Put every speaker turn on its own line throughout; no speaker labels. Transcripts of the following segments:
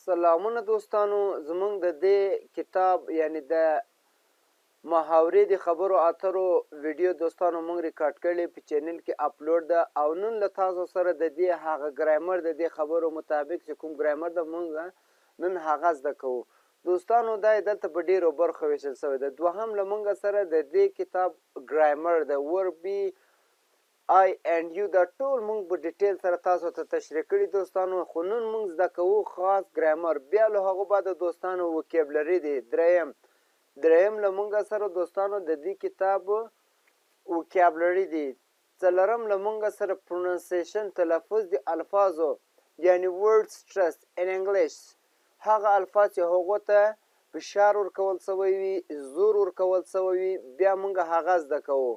سلامونه دوستانو زمونږ د دې کتاب یعنی د محاورې د خبرو اترو ویډیو دوستانو مونږ ریکارډ کړی په چینل کې اپلوډ ده او نن له تاسو سره د دې هغه ګرامر د دې خبرو مطابق چې کوم ګرامر د مونږ نن هغه زده کوو دوستانو دا دلته په ډیرو برخو ویشل شوی ده دوهم له مونږ سره د دې کتاب ګرامر د Verb Be I and you دا ټول مونږ په ډیټیل سره تاسو ته تشریح کړي دوستانو خو نن مونږ زده کوو خاص ګرامر بیا له هغه بعد دوستانو وکیبلري دی دریم له مونږ سره دوستانو د دې کتاب وکیبلري دی څلورم له مونږ سره پروننسیشن تلفظ د الفاظو یعنی ورډ سټرس ان انګلیش هغه الفاظ چې هغو ته فشار ورکول شوی وي زور ورکول شوی وي بیا مونږ هغه زده کوو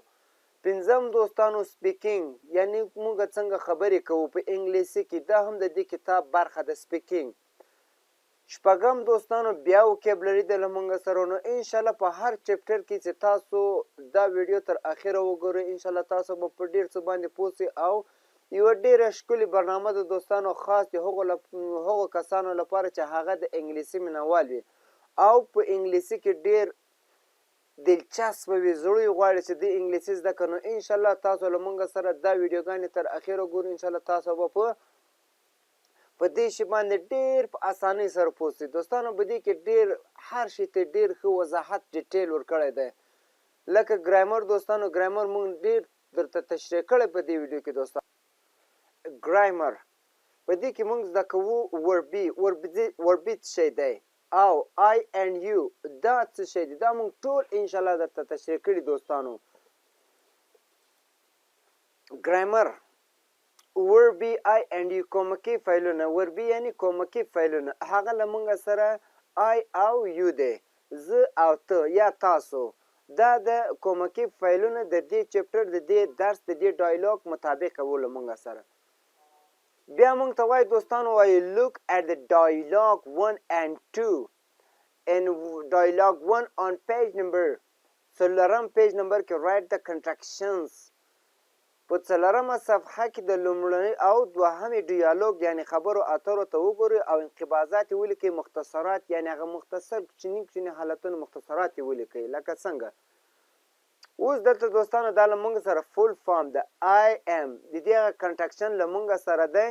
پنځم دوستانو سپیکینګ یعنی موږ څنګه خبرې کوو په انګلیسي کې دا هم د دې کتاب برخه ده سپیکینګ شپږم دوستانو بیا وکیبلري ده له موږ سره نو انشاءالله په هر چپټر کې چې تاسو دا ویډیو تر اخره وګورئ انشاءالله تاسو به په ډېر څه باندې پوه سئ او یوه ډېره ښکلې برنامه ده دوستانو خاص د هغو کسانو لپاره چې هغه د انګلیسي مینهوال وي او په انګلیسي کې ډېر دلچسپه وي زړه یې غواړي چې د انګلیسي زده کړو نو انشاءالله تاسو له موږ سره دا ویډیوګانې تر اخره ګورئ انشاءالله تاسو به په دې شي باندې ډېر په اسانۍ سره پوه سئ دوستانو په دې کې ډېر هر شي ته ډېر ښه وضاحت ډیټیل ورکړی دی لکه ګرامر دوستانو ګرامر موږ ډېر درته تشریح کړی په دې ویډیو کې دوستانو ګرامر په دې کې موږ زده کوو Verb Be څه شی دی او I and you دا څه شی دی دا موږ ټول انشاءالله درته تشریح کړي دوستانو ګرامر Verb Be I and you کومکي فعلونه Verb Be یعنی کومکي فعلونه هغه له موږ سره I او you دی زه او ته یا تاسو دا د کومکي فعلونه د دې چپټر د دې درس د دې ډایلاګ مطابق کوو له موږ سره بیا موږ ته وایي دوستانو وایي look at the dialogue 1 and 2 and dialogue 1 on page number څلورم پیج نمبر کې write the contractions په څلورمه صفحه کې د لومړني او دوهمې ډیالوګ یعنی خبرو اترو ته وګورئ او انقباضات یې ولیکئ مختصرات یعنی هغه مختصر کوچني حالتونه مختصرات یې ولیکئ لکه څنګه اوس دلته دوستانو دا له موږ سره فول فارم ده I am د دې هغه کنټرکشن له موږ سره دی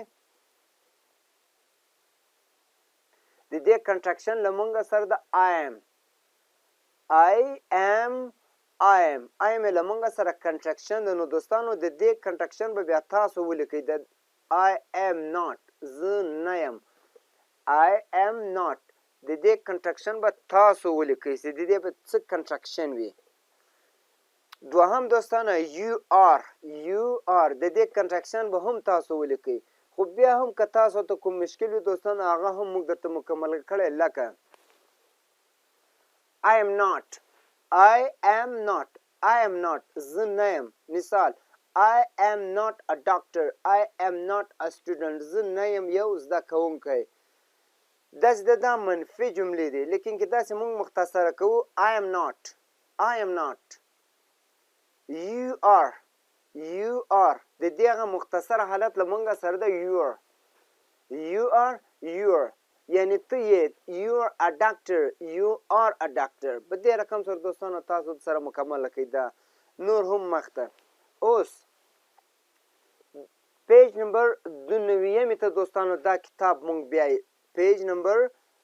د دې کنټرکشن له موږ سره ده I am له موږ سره کنټرکشن ده نو دوستانو د دې کنټرکشن به بیا تاسو ولیکئ د I am not زه نه یم I am not د دې کنټرکشن به تاسو ولیکئ چې د دې به څه کنټرکشن وي دوهم دوستانو you are د دې کنټرکشن به هم تاسو ولیکئ خو بیا هم که تاسو ته کوم مشکل وي دوستانو هغه هم موږ درته مکمل کړی لکه I am not زه نه یم مثال I am not a doctor I am not a student زه نه یم یو زده کوونکی داسې دا منفي جملې دي لیکن که داسې موږ مختصره کوو I am not you are د دې هغه مختصر حالت له موږ سره ده you are یعنی ته یې you are a doctor په دې رقم سره دوستانو تاسو سره مکمل کړئ دا نور هم مخته اوس پیج نمبر 92 ته دوستانو دا کتاب مونږ بیایي پیج نمبر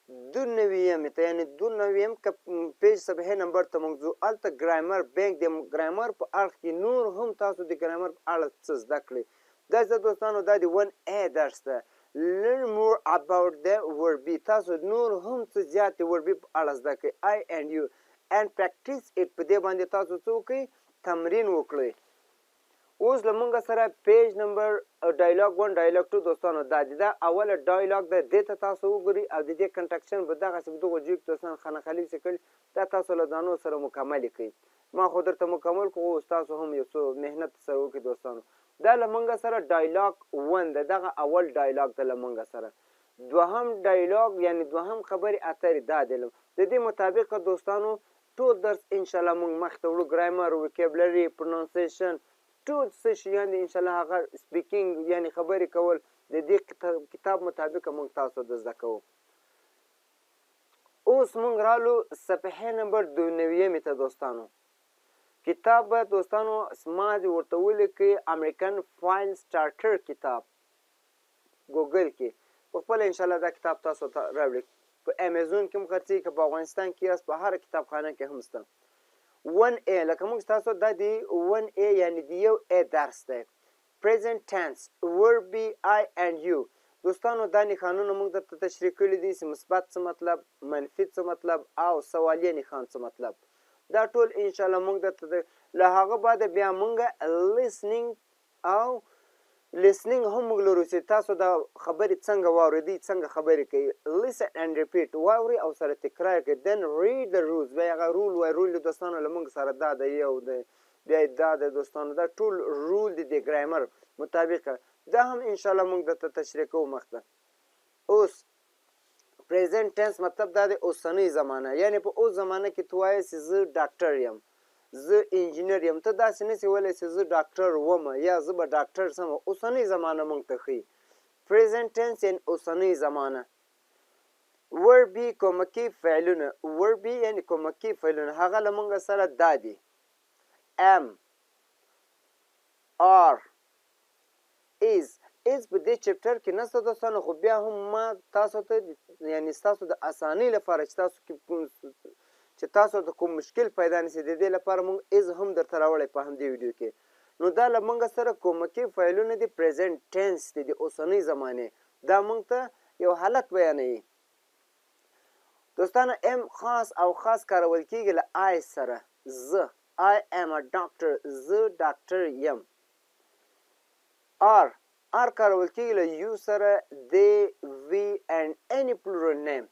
92 ته یعنی 92 پیج صفحه نمبر ته مونږ ځو هلته ګرامر بینک د ګرامر په اړخ کې نور هم تاسو د ګرامر په اړه څه زده کړئ دا دوستانو دا د 1A درس ده learn more about the Verb Be تاسو نور هم څه زیات د Verb Be په اړه زده کړئ I and you and practice it په دې باندې تاسو څه وکړئ تمرین وکړئ اوس له موږ سره پیج نمبر ډایلاګ 1 ډایلاګ 2 دوستانو دا اوله ډایلاګ ده دې ته تاسو وګورئ او د دې کنټرکشن به دغسې په دغو جیو کې دوستانو خانقالي شکل دا تاسو له ځانو سره مکمل کړئ ما خو درته مکمل کړو اوس تاسو هم یو څه محنت سره وکړئ دوستانو دا له موږ سره ډایلاګ 1 ده دغه اول ډایلاګ ده له موږ سره دوهم ډایلاګ یعنی دوهم خبرې اترې دا دی د دې مطابق دوستانو ټول درس انشاءالله موږ مخته وړو ګرامر وکیبلري پروننسیشن ټول څه شیان دي انشاءالله هغه سپیکینګ یعنی خبرې کول د دې کتاب مطابق موږ تاسو د زده کوو اوس موږ رالو صفحې نمبر 92 ته دوستانو. کتاب به دوستانو ما دې ورته ولیکئ امریکن فایل سټارټر کتاب ګوګل کې په خپله انشاءالله دا کتاب تاسو ته راوړي. په امیزون کې هم خرڅېږي که په افغانستان کې یاست په هره کتابخانه کې هم شته. 1A لکه موږ ستاسو دا د 1A یعنې د یو A درس دی. present tense verb be I and you. دوستانو دا نښانونه موږ درته تشریح کړي دي چې مثبت څه مطلب، منفي څه مطلب او سوالیه نښان څه مطلب. دا ټول انشاءالله موږ درته له هغه بعده بیا موږ listening او listening هم موږ لرو چې تاسو دا خبرې څنګه واورېدئ، څنګه خبرې کوي. listen and repeat واورئ او سره تکرار کړئ. then read the rules بیا هغه رول وایي. رول دوستانو له موږ سره دا دی یو دی بیا دا دی دوستانو دا ټول رول دي د ګرامر مطابقه. دا هم انشاءالله موږ درته تشریح کوو مخته. اوس present tense مطلب دا دی اوسنی زمانه، یعنې په اوس زمانه کې ته وایې چې زه ډاکټر یم، زه انجینر یم. ته داسې نسې ویلی چې زه ډاکټر وم یا زه به ډاکټر شم. اوسنی زمانه موږ ته ښیي. present tense یعنې اوسنی زمانه. verb be کومکي فعلونه. verb be یعنې کومکي فعلونه هغه له موږ سره دا دي: am are is په دې چپټر کې نشته دوستانو، خو بیا هم ما تاسو ته یعنې ستاسو د اسانۍ لپاره چې تاسو ته کوم مشکل پیدا نشي د دې لپاره موږ از هم درته راوړی په همدې ویډیو کې. نو دا له موږ سره کومکي فعلونه دي، پریزنټ ټینس دي د اوسنۍ زمانې. دا موږ ته یو حالت بیانوي. دوستانو ام خاص او خاص کارول کېږي له آی سره. زه I am a doctor زه ډاکټر یم. are کارول کېږي له یو سره they we and any plural name.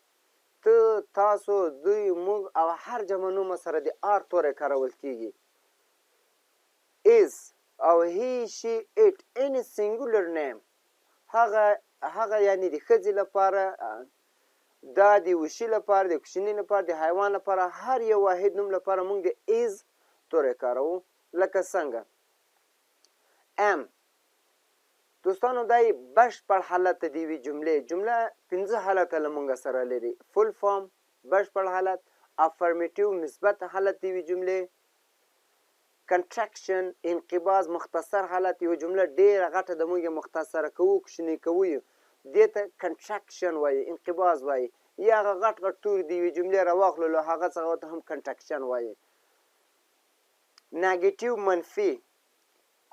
ته تاسو دوی موږ او هر جمع نوم سره د are توری کارول کېږي. is او he she it any singular name هغه یعنې د ښځې لپاره، دا د وشي لپاره، د کوچني لپاره، د حیوان لپاره، هر یو واحد نوم لپاره موږ د is توری کاروو. لکه څنګه am دوستانو دا یې بشپړ حالت د یوې جملې. جمله 5 حالته له موږ سره لري: فل فارم بشپړ حالت، افرمیټیو مثبت حالت د یوې جملې، کنټراکشن انقباض مختصر حالت. یوه جمله ډېره غټه د موږ یې مختصره کوو، کوچنۍ کوو، دې ته کنټراکشن وایي، انقباض وایي. یا هغه غټ غټ توري د یوې جملې راواخلو له هغه څخه ورته هم کنټراکشن وایي. نیګیټیو منفي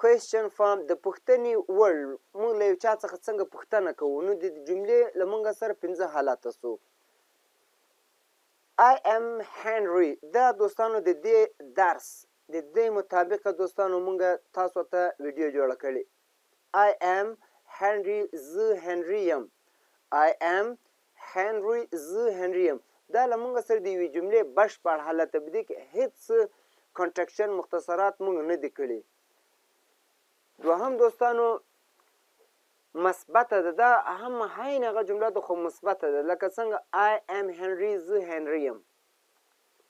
کوېسچن فارم د پوښتنې وړ، موږ له یو چا څخه څنګه پوښتنه کوو. نو د جملې له موږ سره 5 حالته سو. I am Henry دا دوستانو د دې درس د دې مطابقه دوستانو موږ تاسو ته ویډیو جوړه کړې. I am Henry زه هنري یم. I am Henry زه هنري یم. دا له موږ سره د یوې جملې بشپړ حالت په دې کې هیڅ کنټراکشن مختصرات موږ نه دي کړي. دوهم دوستانو مثبته ده. دا هم هین هغه جمله ده خو مثبته ده. لکه څنګه I am Henry زه هنري یم.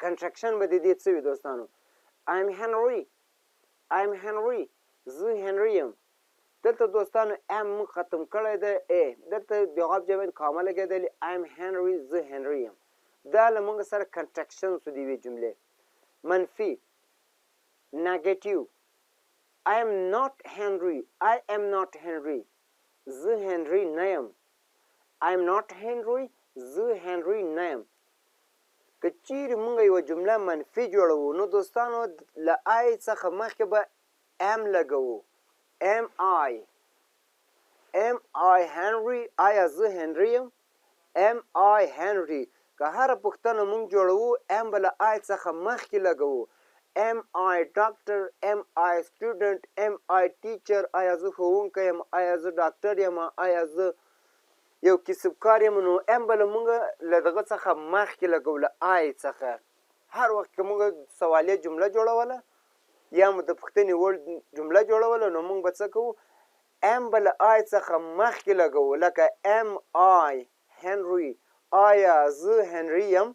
کنټراکشن به د دې څه وي دوستانو؟ I am Henry زه هنري یم. دلته دوستانو am موږ ختم کړی دی ا، دلته جواب جواب کامه لګېدلی I am Henry زه هنري یم. دا له موږ سره کنټراکشن سو د یوې جملې. منفي نیګیټیو I am not Henry زه هنري نه یم. I am not Henry زه هنري نه یم. که چیرې موږ یوه جمله منفي جوړوو نو دوستانو له آی څخه مخکې به am لګوو. am I Henry آیا زه هنري یم؟ am I Henry. که هره پوښتنه موږ جوړوو am به له آی څخه مخکې لګوو. am I doctor am I student am I teacher آیا زه ښوونکی یم، آیا زه ډاکټر یم، آیا زه یو کسبکار یم. نو am به له موږ له دغه څخه مخکې لګوو، له آی څخه. هر وخت که موږ سوالیه جمله جوړوله یا مو د پوښتنې وړ جمله جوړوله نو موږ به څه کوو؟ am به له آی څخه مخکې لګوو. لکه am I Henry آیا زه هنري یم.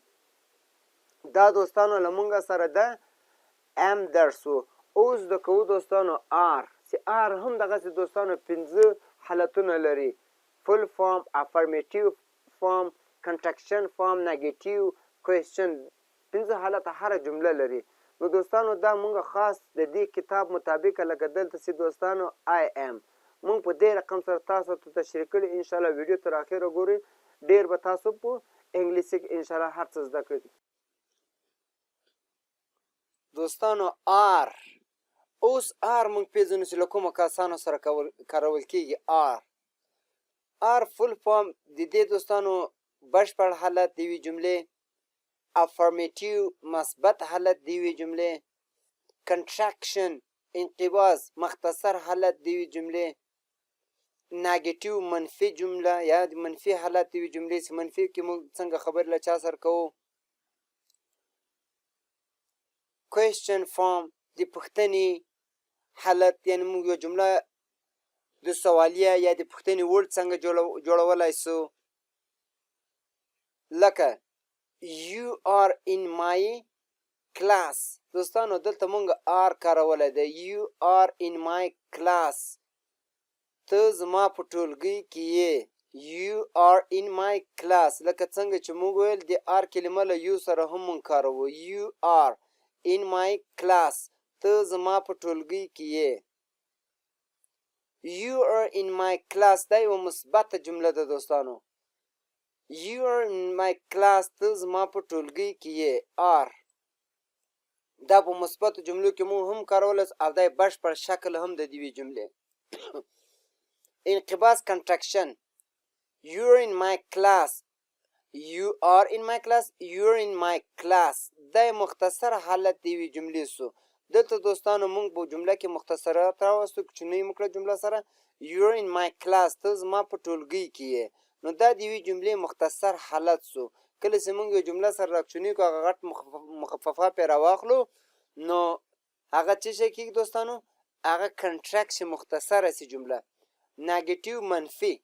دا دوستانو له موږ سره ده am درسو. اوس د کوو دوستانو are چې are هم دغسې دوستانو 5 حالتونه لري: فل فارم، افرمیټیو فارم، کنټراکشن فارم، نیګیټیو، کوېسچن 5 حالته هره جمله لري. نو دوستانو دا مونږ خاص د دې کتاب مطابق لکه دلته چې دوستانو آی ام مونږ په دې رقم سره تاسو ته تشریح کړي. انشاءالله ویډیو تر اخره ګورئ، ډېر به تاسو په انګلیسي کې انشاءالله هر څه زده کړئ. دوستانو آر، اوس آر مونږ پیژنو چې له کومو کسانو سره کارول کېږي. آر فل فارم د دې دوستانو بشپړ حالت د یوې جملې، افرمیټیو مثبت حالت د یوې جملې، کنټراکشن انقباض مختصر حالت د یوې جملې، ناګیټیو منفي جمله یا د منفي حالت د یوې جملې چې منفي کې موږ څنګه خبرې له چا سره کوو. کوېسچن فارم د پوښتنې حالت، یعنې موږ یوه جمله د سوالیه یا د پوښتنې وړ څنګه جوړولی سو. لکه You are in my class. دوستانو دلته مونږ آر کارولی دی. You are in my class. ته زما په ټولګي کې یې. You are in my class. لکه څنګه چې مونږ ویل د آر کلمه له یو سره هم مونږ کاروو. You are in my class. ته زما په ټولګي کې یې. You are in my class دا یوه مثبته جمله ده دوستانو. You are in my class. ته زما په ټولګي کې یې. آر دا په مثبتو جملو کې مو هم کارولی او دا بشپړ شکل هم د دې جملې. انقباض کنټراکشن You are in my class. You are in my class. You are in my class. دا مختصر حالت د یوې جملې سو. دلته دوستانو مونږ په جمله کې مختصرات راوستو، کوچنۍ مو کړه جمله سره. You are in my class. ته زما په ټولګي کې یې. نو دا د یوې جملې مختصر حالت سو. کله چې موږ یو جمله سره راکشنی کو هغه غټ مخففه پې راواخلو نو هغه څه شی کېږي دوستانو؟ هغه کنټراکشن مختصره سي جمله. ناګیټیو منفي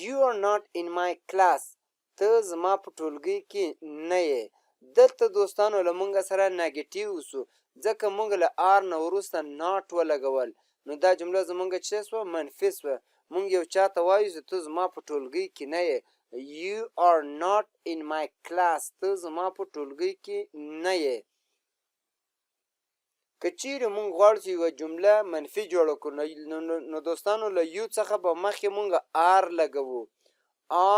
You are not in my class. ته زما په ټولګي کې نه یې. دلته دوستانو له موږ سره ناګیټیو سو ځکه موږ له آر نه وروسته ناټ ولګول. نو دا جمله زموږ څه سوه؟ منفي سوه. مونږ یو چا ته وایو چې ته زما په ټولګي کې نه یې. You are not in my class. ته زما په ټولګي کې نه یې. که چیرې مونږ غواړو چې یوه جمله منفي جوړه کړو نو دوستانو له یو څخه به مخکې مونږ آر لګوو.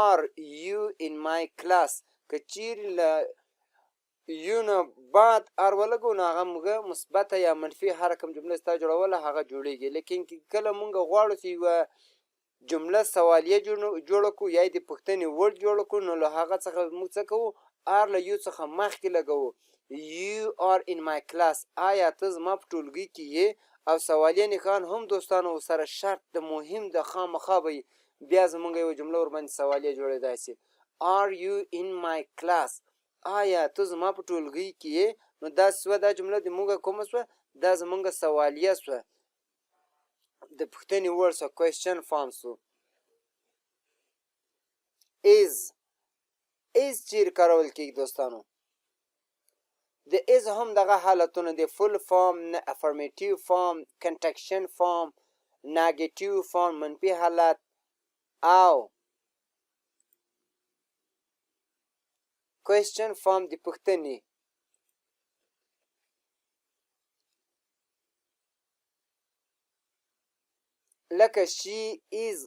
Are you in my class. که چیرې له یو نه بعد آر ولګو نو هغه موږ مثبته یا منفي هر کوم جمله ستا جوړوله هغه جوړېږي. لیکن کله مونږ غواړو چې یوه جمله سوالیه جوړه کړو یا د پوښتنې وړ جوړه کړو نو له هغه څخه موږ څه کوو؟ آر له یو څخه مخکې لګوو. You are in my class. آیا ته زما په ټولګي کې یې؟ او سوالیه نښان هم دوستانو سره شرط د مهم د خامخا به بیا زموږ یوه جمله ورباندې سوالیه جوړېدای سي. Are you in my class. آیا ته زما په ټولګي کې یې؟ نو دا سوه دا جمله د موږ کومه سوه؟ دا زموږ سوالیه سوه. د پوښتنې وړ سوه. کوېسچن فارم سو. is چیرې کارول کېږي دوستانو؟ د is هم دغه حالتونه دي. فل فارم، افرمیټیو فارم، کنټراکشن فارم، ناګیټیو فارم منفي حالت او کوېسچن فارم د پوښتنې. لکه she is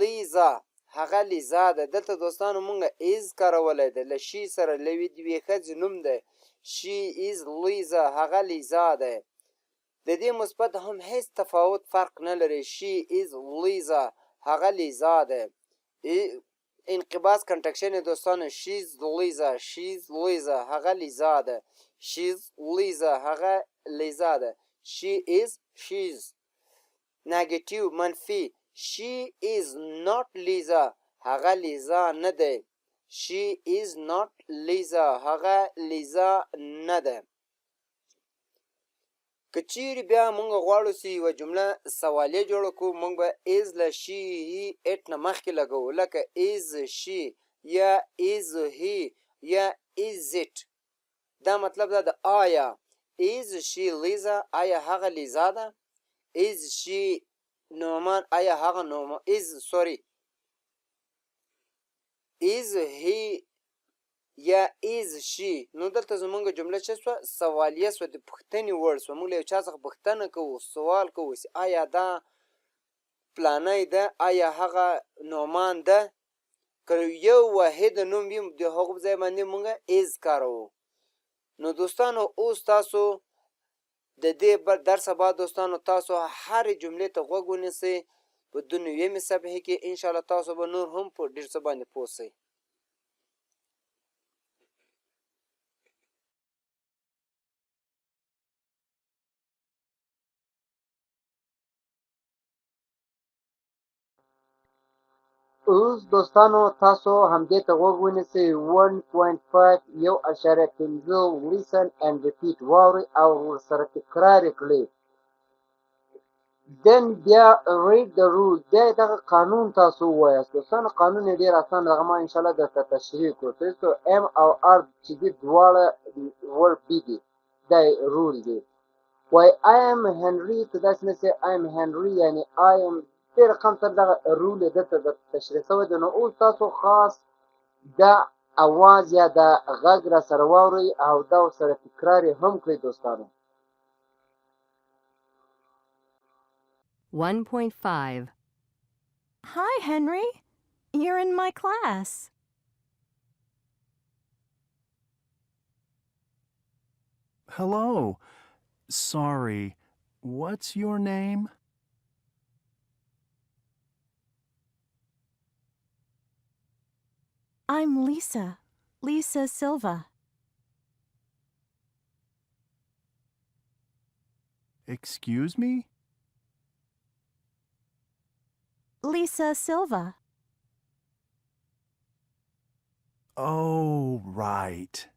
لیزا. هغه لیزا ده. دلته دوستانو مونږ is کارولی ده. له شي سره له یوې ښځې نوم دی. she is لیزا. هغه لیزا ده. د دې مثبت هم هیڅ تفاوت فرق نه لري. she is لیزا. هغه لیزا ده. انقباض کنټراکشن دوستانو she's لیزا. she's لیزا. هغه لیزا ده. she's لیزا. هغه لیزا ده. she is she's. ناګیټیو منفي she is not لیزا. هغه لیزا نه دی. she is not لیزا. هغه لیزا نه ده. که چیرې بیا مونږ غواړو چې یوه جمله سوالیه جوړه کړو مونږ به is له she he it نه مخکې لګوو. لکه is she یا is he یا is it. دا مطلب دا د آیا is she لیزا. آیا هغه لیزا ده؟ is she نومان. آیا هغه نومان is he یا is she نو دلته زمونږ جمله څه شوه سوالیه شوه د پوښتنې وړ شوه موږ له یو چا څخه پوښتنه کوو سوال کوو چې آیا دا فلانی ده آیا هغه نومان ده که یو واحد نوم وي د هغو په ځای باندې موږ is کاروو نو دوستانو اوس تاسو د دې درس بعد دوستانو تاسو هرې جملې ته غوږ ونیسئ په 29مې صفحې کې انشاءالله تاسو به نور هم په ډېر څه باندې پوه سئ اوس دوستانو تاسو همدې ته غوږ ونیسئ 1.5 1.5 listen and repeat واورئ او ورسره تکرار یې کړئ then بیا read the rules بیا دغه قانون تاسو ووایاست دوستانو قانون یې ډېر اسان دغه ما انشاءالله درته تشریح کړو تاسو m او r چې دي دواړه verb be دي دا رول دی وای I am Henry ته داسې نه سي I am Henry یعنی I am دې رقم سره دغه رول یې دلته درته تشریح شوی دی نو اوس تاسو خاص دا اواز یا دا غږ را سره واورئ او دا ورسره تکرار یې هم کړئ دوستانو
1.5 Hi, Henry. You're in my class.
Hello. Sorry. What's your name?
I'm Lisa. Lisa Silva.
Excuse me?
Lisa Silva.
Oh, right.